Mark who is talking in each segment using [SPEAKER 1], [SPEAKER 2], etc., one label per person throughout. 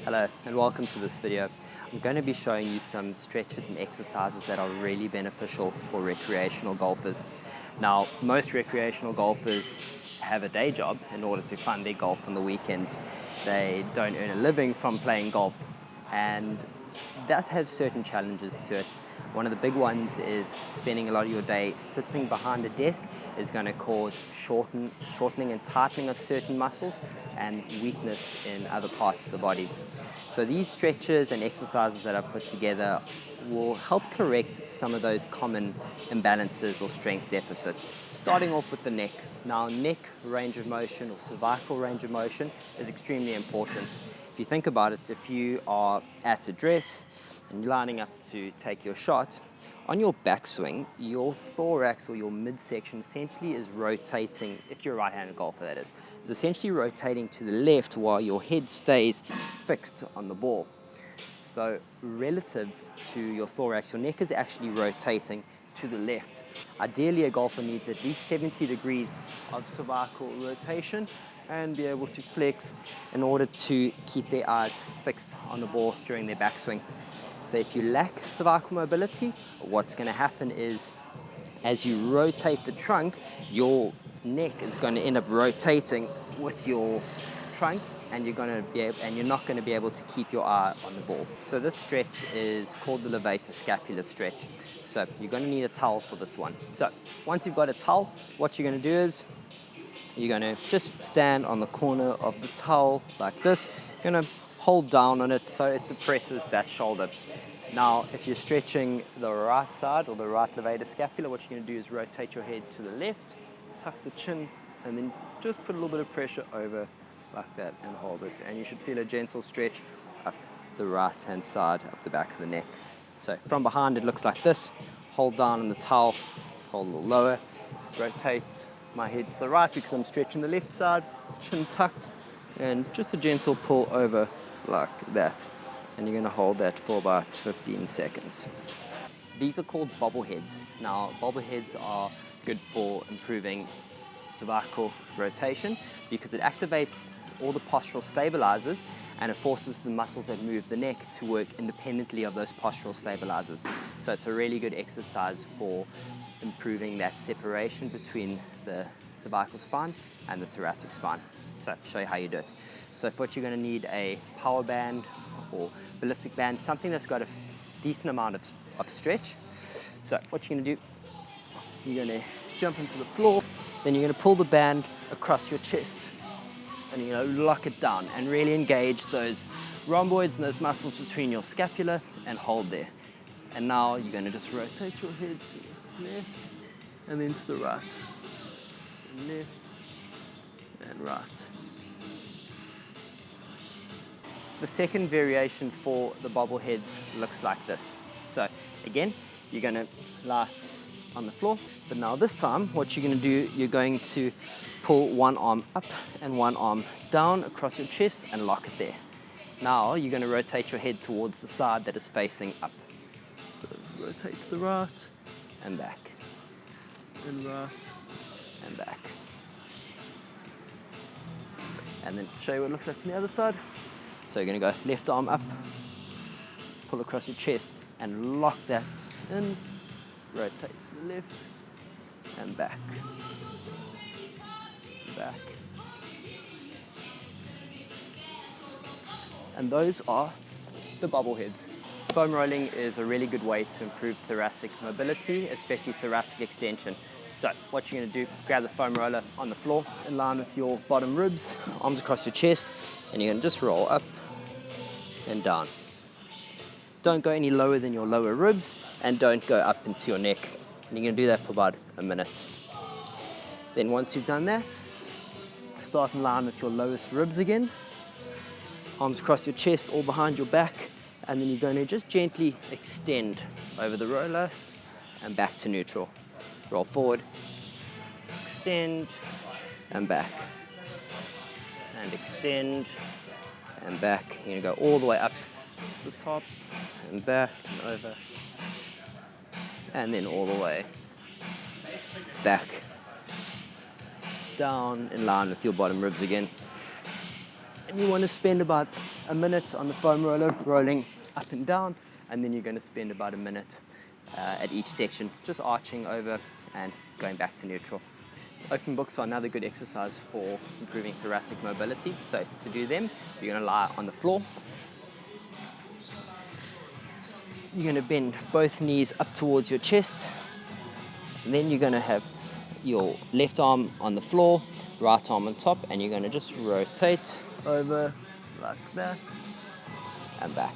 [SPEAKER 1] Hello and welcome to this video. I'm going to be showing you some stretches and exercises that are really beneficial for recreational golfers. Now, most recreational golfers have a day job in order to fund their golf on the weekends. They don't earn a living from playing golf, and that has certain challenges to it. One of the big ones is spending a lot of your day sitting behind a desk is going to cause shortening and tightening of certain muscles and weakness in other parts of the body. So these stretches and exercises that I've put together will help correct some of those common imbalances or strength deficits. Starting off with the neck. Now, neck range of motion or cervical range of motion is extremely important. If you think about it, if you are at a dress and you're lining up to take your shot, on your backswing, your thorax or your midsection essentially is rotating, if you're a right-handed golfer that is essentially rotating to the left while your head stays fixed on the ball. So relative to your thorax, your neck is actually rotating to the left. Ideally, a golfer needs at least 70 degrees of cervical rotation and be able to flex in order to keep their eyes fixed on the ball during their backswing. So if you lack cervical mobility, what's going to happen is as you rotate the trunk, your neck is going to end up rotating with your trunk, and you're not going to be able to keep your eye on the ball. So this stretch is called the Levator scapular stretch. So you're going to need a towel for this one. So once you've got a towel, what you're going to do is you're going to just stand on the corner of the towel like this. You're going to hold down on it so it depresses that shoulder. Now, if you're stretching the right side or the right levator scapula, what you're going to do is rotate your head to the left, tuck the chin, and then just put a little bit of pressure over like that and hold it. And you should feel a gentle stretch up the right-hand side of the back of the neck. So from behind, it looks like this. Hold down on the towel, hold a little lower, rotate my head to the right because I'm stretching the left side, chin tucked, and just a gentle pull over like that. And you're going to hold that for about 15 seconds. These are called bobble heads. Now, bobble heads are good for improving cervical rotation because it activates all the postural stabilizers and it forces the muscles that move the neck to work independently of those postural stabilizers. So it's a really good exercise for improving that separation between the cervical spine and the thoracic spine. So I'll show you how you do it. So for what you're going to need a power band or ballistic band, something that's got a decent amount of stretch. So what you're going to do, you're going to jump into the floor, then you're going to pull the band across your chest and you're going to lock it down and really engage those rhomboids and those muscles between your scapula and hold there. And now you're going to just rotate your head to the left and then to the right. Left and right. The second variation for the bobble heads looks like this. So again, you're going to lie on the floor, but now this time what you're going to do, you're going to pull one arm up and one arm down across your chest and lock it there. Now you're going to rotate your head towards the side that is facing up. So rotate to the right and back, and right and back. And then show you what it looks like from the other side. So you're going to go left arm up, pull across your chest and lock that in, rotate to the left and back, back. And those are the bobble heads. Foam rolling is a really good way to improve thoracic mobility, especially thoracic extension. So what you're going to do, grab the foam roller on the floor in line with your bottom ribs, arms across your chest, and you're going to just roll up and down. Don't go any lower than your lower ribs and don't go up into your neck. And you're going to do that for about a minute. Then once you've done that, start in line with your lowest ribs again. Arms across your chest, all behind your back, and then you're going to just gently extend over the roller and back to neutral. Roll forward, extend and back, and extend and back. You're going to go all the way up to the top and back and over, and then all the way back down in line with your bottom ribs again. And you want to spend about a minute on the foam roller, rolling up and down, and then you're going to spend about a minute at each section, just arching over and going back to neutral. Open books are another good exercise for improving thoracic mobility. So to do them, you're going to lie on the floor. You're going to bend both knees up towards your chest. And then you're going to have your left arm on the floor, right arm on top, and you're going to just rotate over like that and back.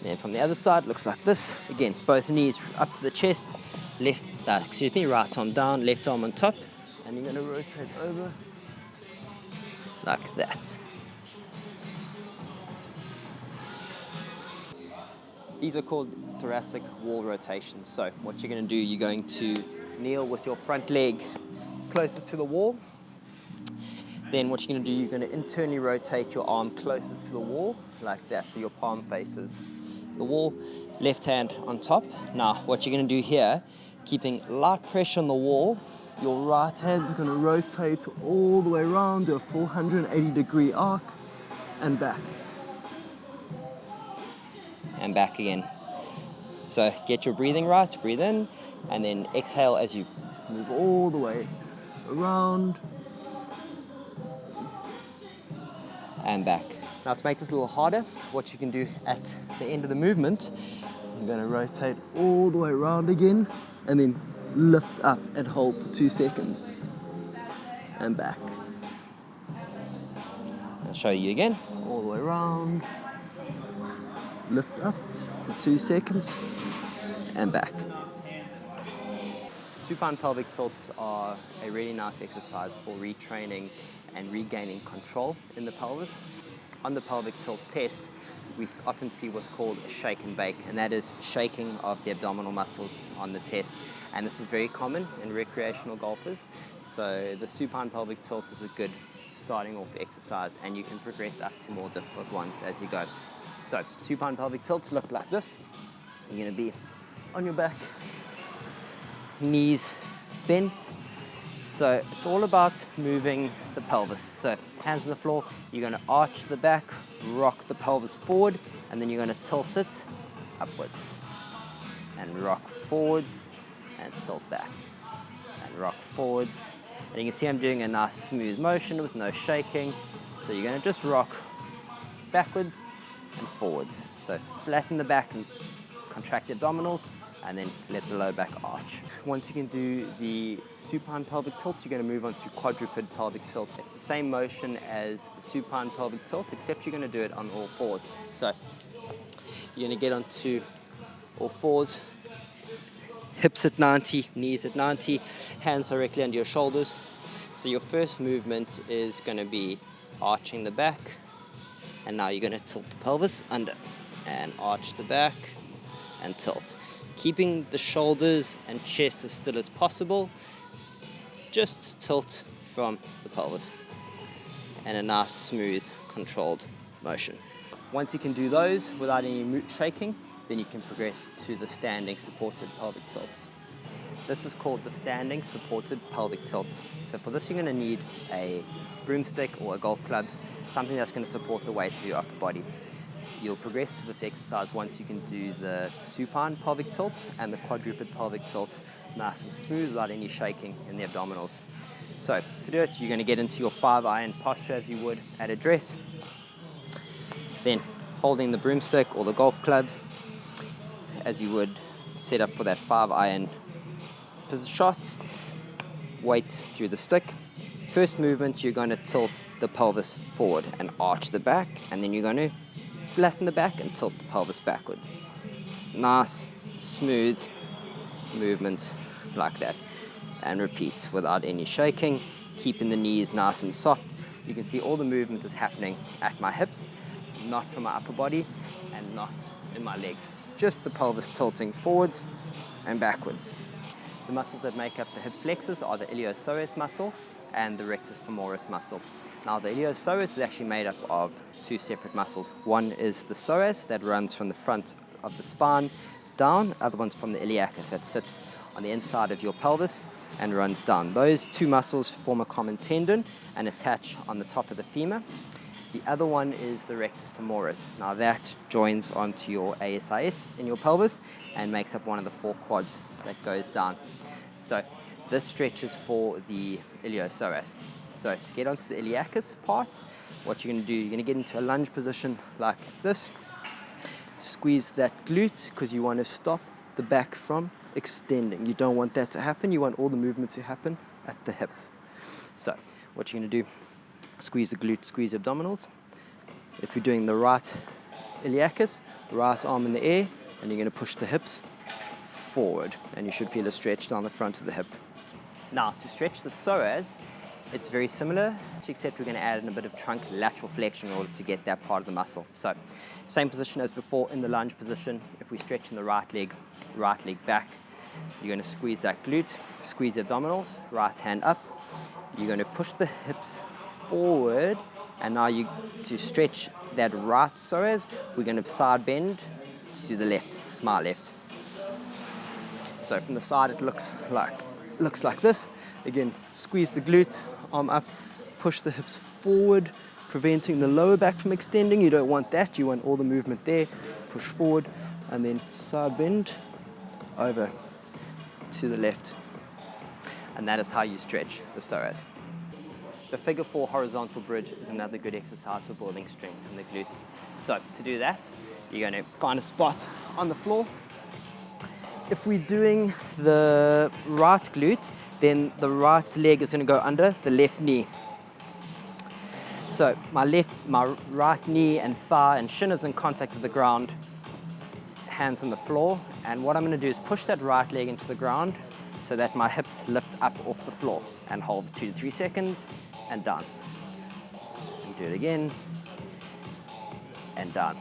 [SPEAKER 1] Then from the other side, looks like this. Again, both knees up to the chest, right arm down, left arm on top, and you're going to rotate over like that. These are called thoracic wall rotations. So what you're going to do, you're going to kneel with your front leg closest to the wall. Then what you're going to do, you're going to internally rotate your arm closest to the wall, like that, so your palm faces the wall, left hand on top. Now, what you're going to do here, keeping light pressure on the wall, your right hand is going to rotate all the way around, do a 480-degree arc, and back. And back again. So get your breathing right, breathe in, and then exhale as you move all the way around and back. Now to make this a little harder, what you can do at the end of the movement, you're going to rotate all the way around again and then lift up and hold for 2 seconds and back. I'll show you again, all the way around, lift up for 2 seconds and back. Supine pelvic tilts are a really nice exercise for retraining and regaining control in the pelvis. On the pelvic tilt test, we often see what's called a shake and bake, and that is shaking of the abdominal muscles on the test. And this is very common in recreational golfers. So the supine pelvic tilt is a good starting off exercise, and you can progress up to more difficult ones as you go. So supine pelvic tilts look like this. You're going to be on your back, knees bent. So it's all about moving the pelvis. So hands on the floor, you're going to arch the back, rock the pelvis forward, and then you're going to tilt it upwards. And rock forwards, and tilt back. And rock forwards. And you can see I'm doing a nice smooth motion with no shaking. So you're going to just rock backwards and forwards. So flatten the back and contract the abdominals, and then let the low back arch. Once you can do the supine pelvic tilt, you're going to move on to quadruped pelvic tilt. It's the same motion as the supine pelvic tilt, except you're going to do it on all fours. So you're going to get onto all fours, hips at 90, knees at 90, hands directly under your shoulders. So your first movement is going to be arching the back, and now you're going to tilt the pelvis under and arch the back and tilt. Keeping the shoulders and chest as still as possible, just tilt from the pelvis and a nice, smooth, controlled motion. Once you can do those without any shaking, then you can progress to the standing supported pelvic tilts. This is called the standing supported pelvic tilt. So for this, you're going to need a broomstick or a golf club, something that's going to support the weight of your upper body. You'll progress to this exercise once you can do the supine pelvic tilt and the quadruped pelvic tilt nice and smooth without any shaking in the abdominals. So to do it, you're going to get into your 5-iron posture as you would at a dress. Then holding the broomstick or the golf club as you would set up for that 5-iron shot. Weight through the stick. First movement, you're going to tilt the pelvis forward and arch the back, and then you're going to flatten the back and tilt the pelvis backward. Nice, smooth movement like that. And repeat without any shaking, keeping the knees nice and soft. You can see all the movement is happening at my hips, not from my upper body and not in my legs. Just the pelvis tilting forwards and backwards. The muscles that make up the hip flexors are the Iliacus muscle and the rectus femoris muscle. Now the Iliacus is actually made up of 2 separate muscles. One is the psoas that runs from the front of the spine down, other one's from the iliacus that sits on the inside of your pelvis. and runs down. Those two muscles form a common tendon and attach on the top of the femur. The other one is the rectus femoris. Now that joins onto your ASIS in your pelvis and makes up one of the 4 quads that goes down. So this stretches for the iliopsoas. So to get onto the iliacus part, what you're going to do, you're going to get into a lunge position like this. Squeeze that glute because you want to stop the back from extending. You don't want that to happen. You want all the movement to happen at the hip. So what you're going to do, squeeze the glute, squeeze the abdominals. If you're doing the right iliacus, right arm in the air, and you're going to push the hips forward, and you should feel a stretch down the front of the hip. Now, to stretch the psoas, it's very similar, except we're going to add in a bit of trunk lateral flexion in order to get that part of the muscle. So, same position as before in the lunge position. If we stretch in the right leg back, you're going to squeeze that glute, squeeze the abdominals, right hand up. You're going to push the hips forward, and now to stretch that right psoas, we're going to side bend to the left, my left. So from the side, it looks like this. Again, squeeze the glute, arm up, push the hips forward, preventing the lower back from extending. You don't want that. You want all the movement there. Push forward, and then side bend over to the left. And that is how you stretch the psoas. The figure 4 horizontal bridge is another good exercise for building strength in the glutes. So to do that, you're going to find a spot on the floor. If we're doing the right glute, then the right leg is going to go under the left knee. So my right knee and thigh and shin is in contact with the ground, hands on the floor. And what I'm going to do is push that right leg into the ground so that my hips lift up off the floor, and hold 2 to 3 seconds and down. And do it again and down.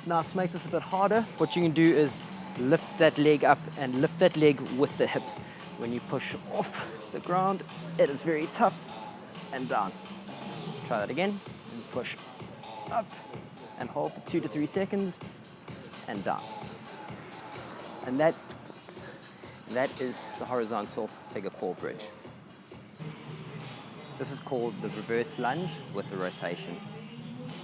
[SPEAKER 1] Now to make this a bit harder, what you can do is lift that leg up and lift that leg with the hips. When you push off the ground, it is very tough, and down. Try that again, and push up and hold for 2 to 3 seconds and down. And that is the horizontal figure 4 bridge. This is called the reverse lunge with the rotation.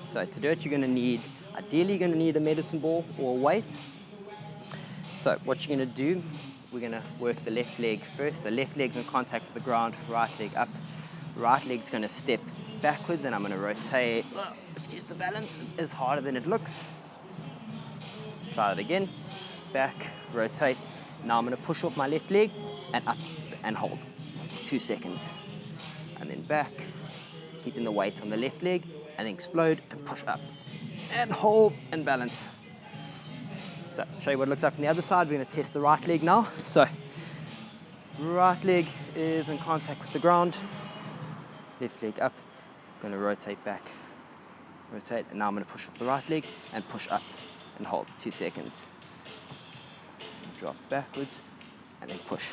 [SPEAKER 1] So to do it, ideally you're going to need a medicine ball or a weight. So what you're going to do, we're going to work the left leg first. So left leg's in contact with the ground, right leg up. Right leg's going to step backwards, and I'm going to rotate. Excuse the balance, it is harder than it looks. Try it again. Back, rotate. Now I'm going to push off my left leg and up and hold for 2 seconds. And then back, keeping the weight on the left leg, and then explode and push up. And hold and balance. So I'll show you what it looks like from the other side. We're going to test the right leg now. So right leg is in contact with the ground. Left leg up. Going to rotate back. Rotate. And now I'm going to push off the right leg and push up and hold 2 seconds. Drop backwards and then push.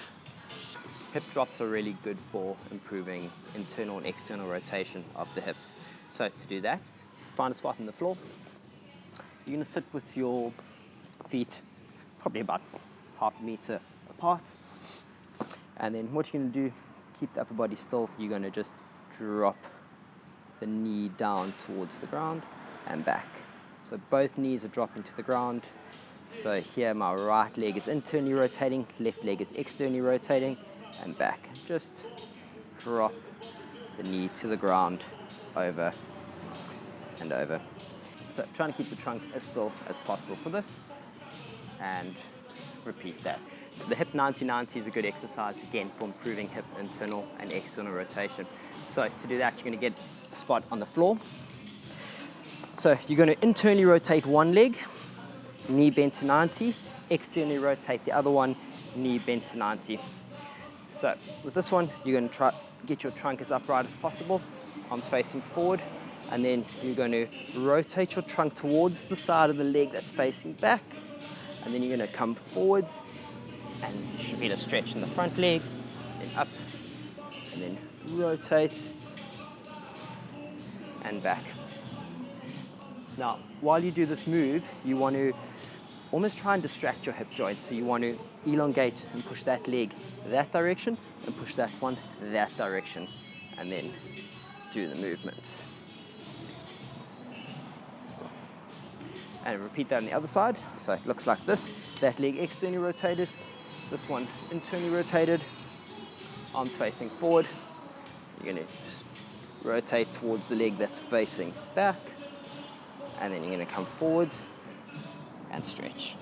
[SPEAKER 1] Hip drops are really good for improving internal and external rotation of the hips. So to do that, find a spot on the floor. You're going to sit with your feet probably about half a meter apart. And then what you're going to do, keep the upper body still. You're going to just drop the knee down towards the ground and back. So both knees are dropping to the ground. So here my right leg is internally rotating, left leg is externally rotating, and back. Just drop the knee to the ground, over and over. So trying to keep the trunk as still as possible for this, and repeat that. So the hip 90-90 is a good exercise, again, for improving hip internal and external rotation. So to do that, you're going to get a spot on the floor. So you're going to internally rotate one leg, knee bent to 90, externally rotate the other one, knee bent to 90. So with this one, you're going to try get your trunk as upright as possible, arms facing forward, and then you're going to rotate your trunk towards the side of the leg that's facing back, and then you're going to come forwards, and you should feel a stretch in the front leg, then up, and then rotate, and back. Now, while you do this move, you want to almost try and distract your hip joint. So you want to elongate and push that leg that direction and push that one that direction, and then do the movements. And repeat that on the other side. So it looks like this. That leg externally rotated, this one internally rotated, arms facing forward. You're going to rotate towards the leg that's facing back, and then you're going to come forwards and stretch.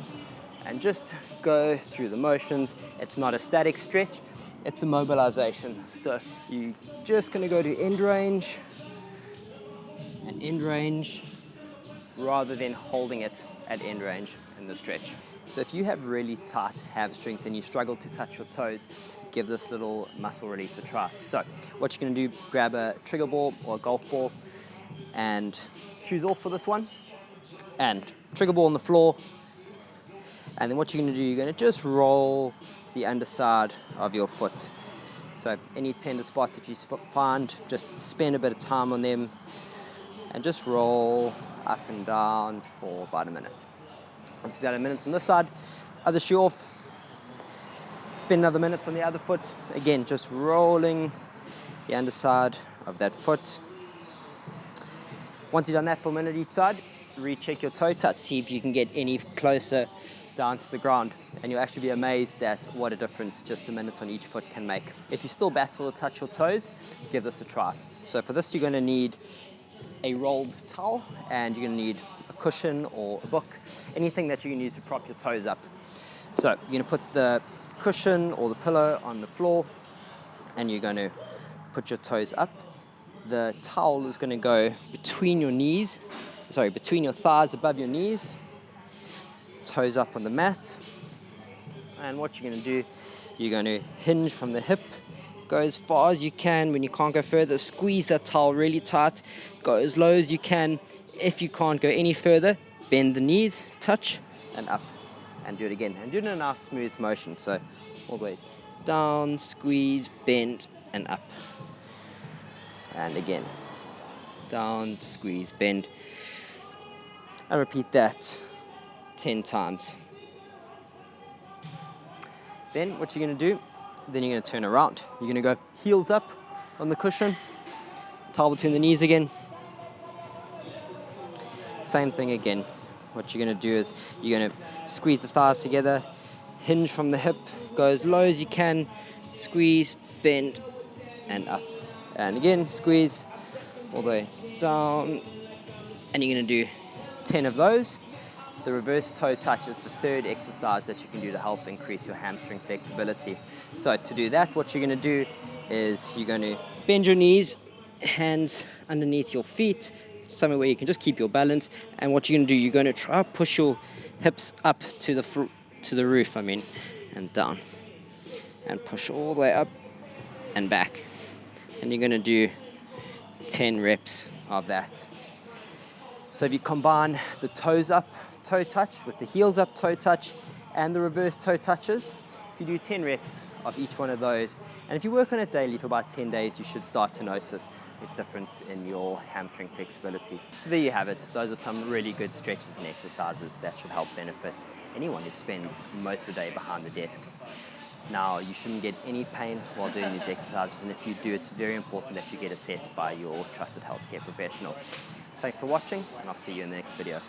[SPEAKER 1] And just go through the motions. It's not a static stretch, it's a mobilization. So you're just going to go to end range and end range, rather than holding it at end range in the stretch. So if you have really tight hamstrings and you struggle to touch your toes, give this little muscle release a try. So what you're going to do, grab a trigger ball or a golf ball and shoes off for this one, and trigger ball on the floor. And then what you're going to do, you're going to just roll the underside of your foot. So any tender spots that you find, just spend a bit of time on them and just roll up and down for about a minute. Once you've done a minute on this side, other shoe off, spend another minute on the other foot. Again, just rolling the underside of that foot. Once you've done that for a minute each side, recheck your toe touch, see if you can get any closer down to the ground, and you'll actually be amazed at what a difference just a minute on each foot can make. If you still battle to touch your toes, give this a try. So for this, you're going to need a rolled towel, and you're going to need a cushion or a book, anything that you can use to prop your toes up. So you're going to put the cushion or the pillow on the floor, and you're going to put your toes up. The towel is going to go between your knees, between your thighs above your knees, toes up on the mat. And what you're going to do, you're going to hinge from the hip, go as far as you can. When you can't go further, squeeze that towel really tight, go as low as you can. If you can't go any further, bend the knees, touch, and up, and do it again. And do it in a nice smooth motion. So all the way down, squeeze, bend, and up. And again, down, squeeze, bend. And repeat that 10 times. Then what you're going to do, then you're going to turn around. You're going to go heels up on the cushion, towel between the knees again. Same thing again. What you're going to do is you're going to squeeze the thighs together, hinge from the hip, go as low as you can, squeeze, bend, and up. And again, squeeze all the way down. And you're going to do 10 of those. The reverse toe touch is the third exercise that you can do to help increase your hamstring flexibility. So to do that, what you're going to do is you're going to bend your knees, hands underneath your feet, somewhere where you can just keep your balance. And what you're going to do, you're going to try to push your hips up to the roof, and down. And push all the way up and back. And you're going to do 10 reps of that. So if you combine the toes up toe touch with the heels up toe touch and the reverse toe touches, if you do 10 reps of each one of those, and if you work on it daily for about 10 days, you should start to notice a difference in your hamstring flexibility. So there you have it. Those are some really good stretches and exercises that should help benefit anyone who spends most of the day behind the desk. Now, you shouldn't get any pain while doing these exercises, and if you do, it's very important that you get assessed by your trusted healthcare professional. Thanks for watching, and I'll see you in the next video.